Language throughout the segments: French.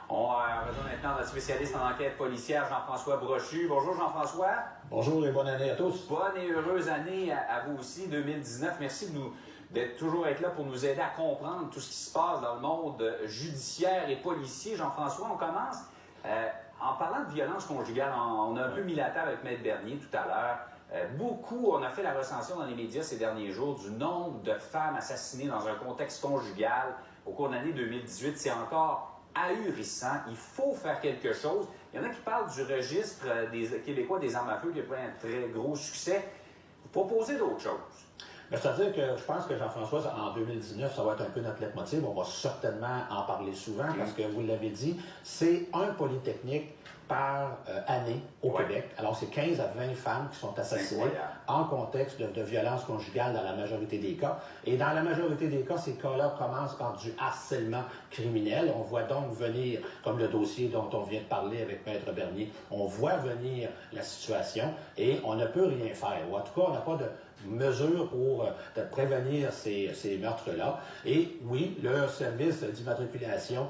On rejoint maintenant notre spécialiste en enquête policière, Jean-François Brochu. Bonjour Jean-François. Bonjour et bonne année à tous. Bonne et heureuse année à vous aussi, 2019. Merci d'être toujours là pour nous aider à comprendre tout ce qui se passe dans le monde judiciaire et policier. Jean-François, on commence en parlant de violence conjugale. On a un peu mis la table avec Maître Bernier tout à l'heure. On a fait la recension dans les médias ces derniers jours du nombre de femmes assassinées dans un contexte conjugal au cours de l'année 2018. C'est encore ahurissant. Il faut faire quelque chose. Il y en a qui parlent du registre des Québécois des armes à feu qui a pris un très gros succès. Vous proposez d'autres choses. C'est-à-dire que je pense que Jean-François, en 2019, ça va être un peu notre leitmotiv. On va certainement en parler souvent parce que, vous l'avez dit, c'est un polytechnique par année au Québec. Alors, c'est 15 à 20 femmes qui sont assassinées en contexte de violence conjugale dans la majorité des cas. Et dans la majorité des cas, ces cas-là commencent par du harcèlement criminel. On voit donc venir, comme le dossier dont on vient de parler avec Maître Bernier, on voit venir la situation et on ne peut rien faire. Ou en tout cas, on n'a pas de mesures pour prévenir ces meurtres-là. Et oui, le service d'immatriculation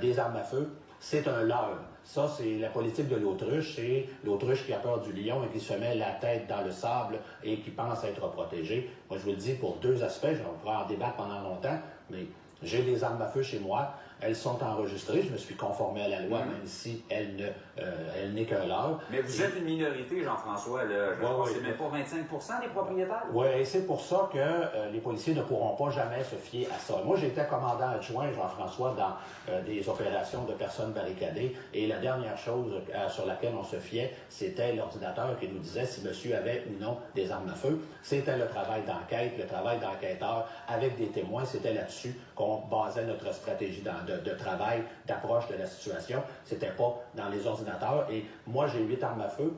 des armes à feu, c'est un leurre. Ça, c'est la politique de l'autruche. C'est l'autruche qui a peur du lion et qui se met la tête dans le sable et qui pense être protégé. Moi, je vous le dis pour deux aspects. On pourra en débattre pendant longtemps, mais j'ai des armes à feu chez moi. Elles sont enregistrées. Je me suis conformé à la loi, même si elle n'est qu'un leurre. Mais vous êtes une minorité, Jean-François. C'est même pas 25% des propriétaires. Oui, et c'est pour ça que les policiers ne pourront pas jamais se fier à ça. Moi, j'étais commandant adjoint, Jean-François, dans des opérations de personnes barricadées. Et la dernière chose sur laquelle on se fiait, c'était l'ordinateur qui nous disait si monsieur avait ou non des armes à feu. C'était le travail d'enquête, le travail d'enquêteur avec des témoins. C'était là-dessus qu'on basait notre stratégie de travail, d'approche de la situation. C'était pas dans les ordinateurs. Et moi, j'ai 8 armes à feu.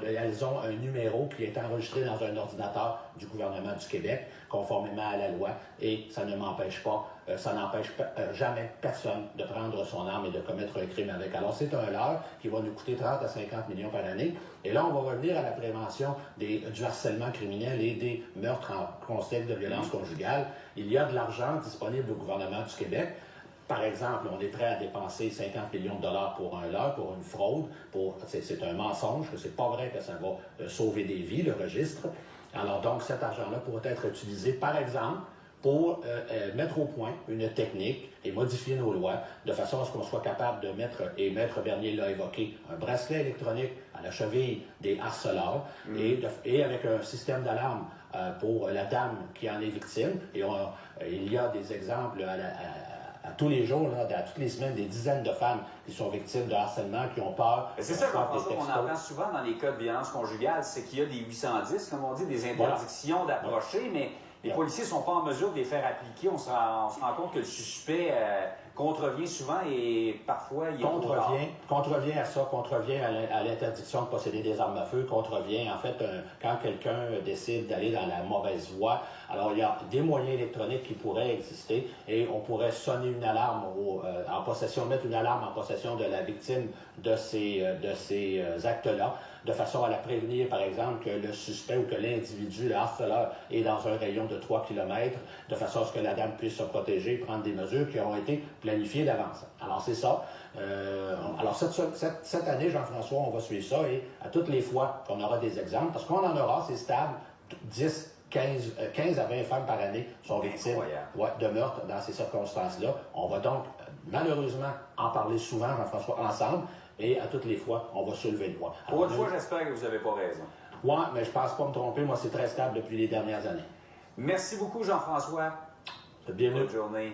Elles ont un numéro qui est enregistré dans un ordinateur du gouvernement du Québec, conformément à la loi. Et ça ne m'empêche pas, ça n'empêche jamais personne de prendre son arme et de commettre un crime avec. Alors, c'est un leurre qui va nous coûter 30 à 50 millions par année. Et là, on va revenir à la prévention du harcèlement criminel et des meurtres en contexte de violence conjugale. Il y a de l'argent disponible au gouvernement du Québec. Par exemple, on est prêt à dépenser 50 millions de dollars pour un leurre, pour une fraude, c'est un mensonge, que c'est pas vrai que ça va sauver des vies, le registre. Alors donc, cet argent-là pourrait être utilisé, par exemple, pour mettre au point une technique et modifier nos lois de façon à ce qu'on soit capable de mettre, et Maître Bernier l'a évoqué, un bracelet électronique à la cheville des harceleurs et avec un système d'alarme pour la dame qui en est victime. Et il y a des exemples à tous les jours, à toutes les semaines, des dizaines de femmes qui sont victimes de harcèlement, qui ont peur. C'est ça qu'on entend souvent dans les cas de violence conjugale, c'est qu'il y a des 810, comme on dit, des interdictions d'approcher, mais les policiers ne sont pas en mesure de les faire appliquer. On se rend compte que le suspect contrevient souvent et parfois il est contrevient à ça, contrevient à l'interdiction de posséder des armes à feu, contrevient en fait quand quelqu'un décide d'aller dans la mauvaise voie. Alors il y a des moyens électroniques qui pourraient exister et on pourrait sonner une alarme mettre une alarme en possession de la victime de ces actes-là, de façon à la prévenir, par exemple, que le suspect ou que l'individu, le harceleur, est dans un rayon de 3 km, de façon à ce que la dame puisse se protéger, prendre des mesures qui ont été planifiées d'avance. Alors, c'est ça. Alors, cette année, Jean-François, on va suivre ça et à toutes les fois qu'on aura des exemples, parce qu'on en aura, c'est stable, 15 à 20 femmes par année sont victimes de meurtres dans ces circonstances-là. On va donc, malheureusement, en parler souvent, Jean-François, ensemble, et à toutes les fois, on va soulever le poids. Pour une fois, j'espère que vous n'avez pas raison. Oui, mais je ne pense pas me tromper. Moi, c'est très stable depuis les dernières années. Merci beaucoup, Jean-François. Bienvenue. Bonne journée.